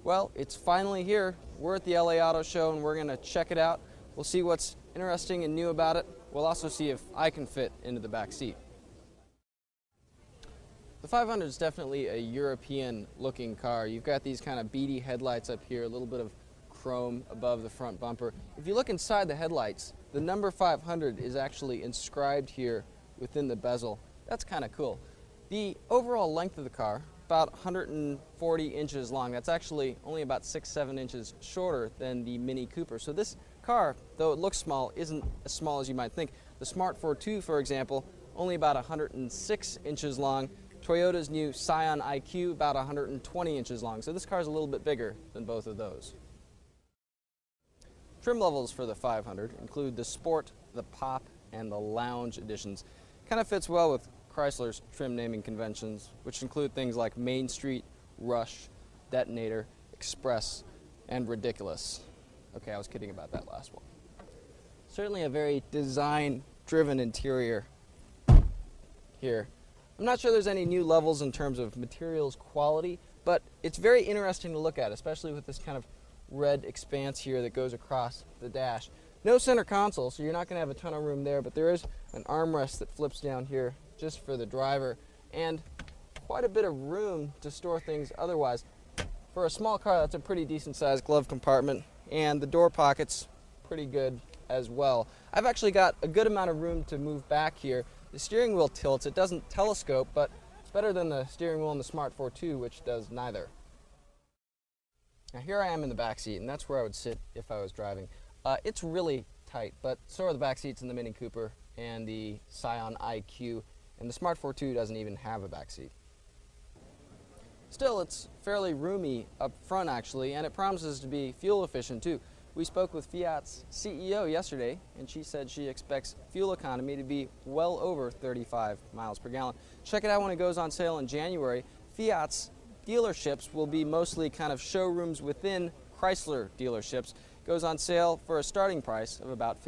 Well, it's finally here. We're at the LA Auto Show and we're going to check it out. We'll see what's interesting and new about it. We'll also see if I can fit into the back seat. The 500 is definitely a European looking car. You've got these kind of beady headlights up here, a little bit of chrome above the front bumper. If you look inside the headlights, the number 500 is actually inscribed here within the bezel. That's kind of cool. The overall length of the car, about 140 inches long. That's actually only about 6-7 inches shorter than the Mini Cooper. So this car, though it looks small, isn't as small as you might think. The Smart 4.2, for example, only about 106 inches long. Toyota's new Scion IQ, about 120 inches long. So this car is a little bit bigger than both of those. Trim levels for the 500 include the Sport, the Pop, and the Lounge editions. Kind of fits well with Chrysler's trim naming conventions, which include things like Main Street, Rush, Detonator, Express, and Ridiculous. Okay, I was kidding about that last one. Certainly a very design-driven interior here. I'm not sure there's any new levels in terms of materials quality, but it's very interesting to look at, especially with this kind of red expanse here that goes across the dash. No center console, so you're not going to have a ton of room there, but there is an armrest that flips down here just for the driver, and quite a bit of room to store things otherwise. For a small car, that's a pretty decent sized glove compartment, and the door pockets pretty good as well. I've actually got a good amount of room to move back here. The steering wheel tilts. It doesn't telescope, but it's better than the steering wheel in the Smart 4.2, which does neither. Now here I am in the back seat, and that's where I would sit if I was driving. It's really tight, but so are the back seats in the Mini Cooper and the Scion IQ. And the Smart 4.2 doesn't even have a back seat. Still, it's fairly roomy up front actually, and it promises to be fuel efficient too. We spoke with Fiat's CEO yesterday, and she said she expects fuel economy to be well over 35 miles per gallon. Check it out when it goes on sale in January. Fiat's dealerships will be mostly kind of showrooms within Chrysler dealerships. It goes on sale for a starting price of about